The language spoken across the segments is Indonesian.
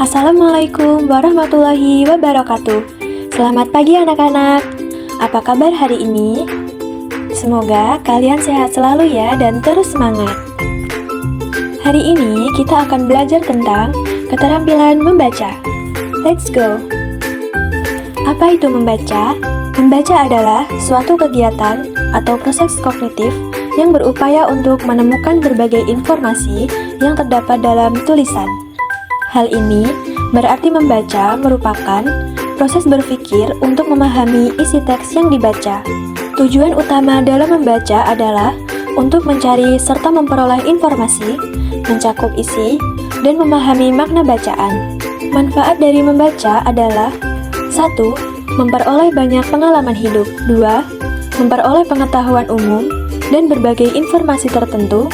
Assalamualaikum warahmatullahi wabarakatuh. Selamat pagi anak-anak. Apa kabar hari ini? Semoga kalian sehat selalu ya dan terus semangat. Hari ini kita akan belajar tentang keterampilan membaca. Let's go. Apa itu membaca? Membaca adalah suatu kegiatan atau proses kognitif yang berupaya untuk menemukan berbagai informasi yang terdapat dalam tulisan. Hal ini berarti membaca merupakan proses berpikir untuk memahami isi teks yang dibaca. Tujuan utama dalam membaca adalah untuk mencari serta memperoleh informasi, mencakup isi, dan memahami makna bacaan. Manfaat dari membaca adalah 1. Memperoleh banyak pengalaman hidup. 2. Memperoleh pengetahuan umum dan berbagai informasi tertentu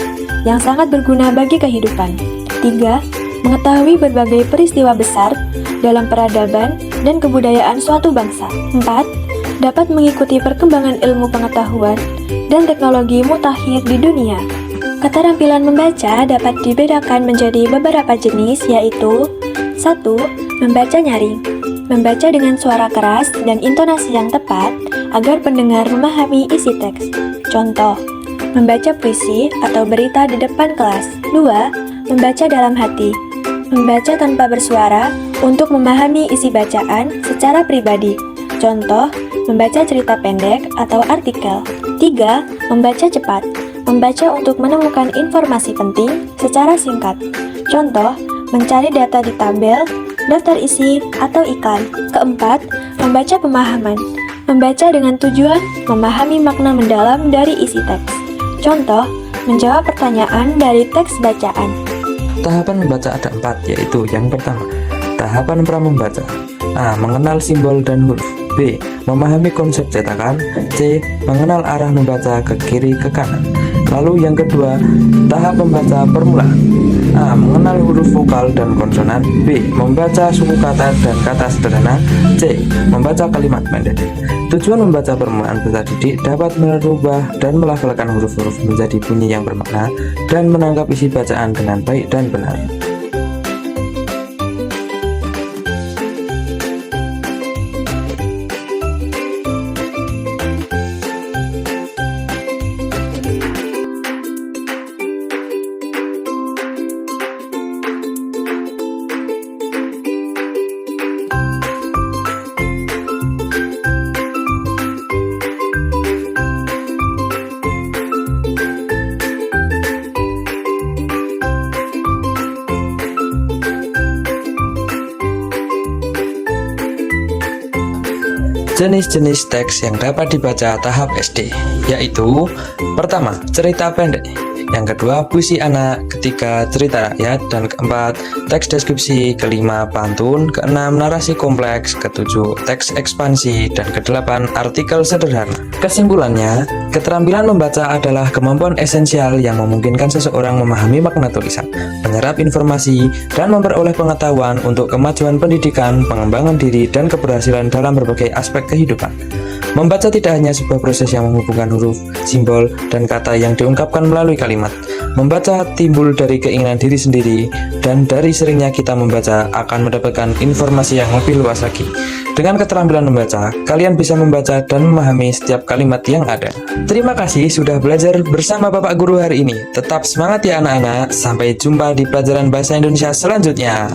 yang sangat berguna bagi kehidupan. 3. Mengetahui berbagai peristiwa besar dalam peradaban dan kebudayaan suatu bangsa. 4. Dapat mengikuti perkembangan ilmu pengetahuan dan teknologi mutakhir di dunia. Keterampilan membaca dapat dibedakan menjadi beberapa jenis, yaitu 1. Membaca nyaring. Membaca dengan suara keras dan intonasi yang tepat agar pendengar memahami isi teks. Contoh, membaca puisi atau berita di depan kelas. 2. Membaca dalam hati. Membaca tanpa bersuara untuk memahami isi bacaan secara pribadi. Contoh, membaca cerita pendek atau artikel. 3. Membaca cepat. Membaca untuk menemukan informasi penting secara singkat. Contoh, mencari data di tabel, daftar isi, atau iklan. Keempat, membaca pemahaman. Membaca dengan tujuan memahami makna mendalam dari isi teks. Contoh, menjawab pertanyaan dari teks bacaan. Tahapan membaca ada 4, yaitu yang pertama, tahapan pramembaca. A. Mengenal simbol dan huruf. B. Memahami konsep cetakan. C. Mengenal arah membaca ke kiri ke kanan. Lalu yang kedua, tahap membaca permulaan. A. Mengenal huruf vokal dan konsonan. B. Membaca suku kata dan kata sederhana. C. Membaca kalimat pendek. Tujuan membaca permulaan peserta didik dapat merubah dan melafalkan huruf-huruf menjadi bunyi yang bermakna dan menangkap isi bacaan dengan baik dan benar. Jenis-jenis teks yang dapat dibaca tahap SD, yaitu pertama, cerita pendek. Yang kedua, puisi anak. Ketiga, cerita rakyat. Dan keempat, teks deskripsi. Kelima, pantun. Keenam, narasi kompleks. Ketujuh, teks ekspansi. Dan kedelapan, artikel sederhana. Kesimpulannya, keterampilan membaca adalah kemampuan esensial yang memungkinkan seseorang memahami makna tulisan, menyerap informasi, dan memperoleh pengetahuan untuk kemajuan pendidikan, pengembangan diri, dan keberhasilan dalam berbagai aspek kehidupan. Membaca tidak hanya sebuah proses yang menghubungkan huruf, simbol, dan kata yang diungkapkan melalui kalimat. Membaca timbul dari keinginan diri sendiri, dan dari seringnya kita membaca akan mendapatkan informasi yang lebih luas lagi. Dengan keterampilan membaca, kalian bisa membaca dan memahami setiap kalimat yang ada. Terima kasih sudah belajar bersama Bapak Guru hari ini. Tetap semangat ya anak-anak. Sampai jumpa di pelajaran Bahasa Indonesia selanjutnya.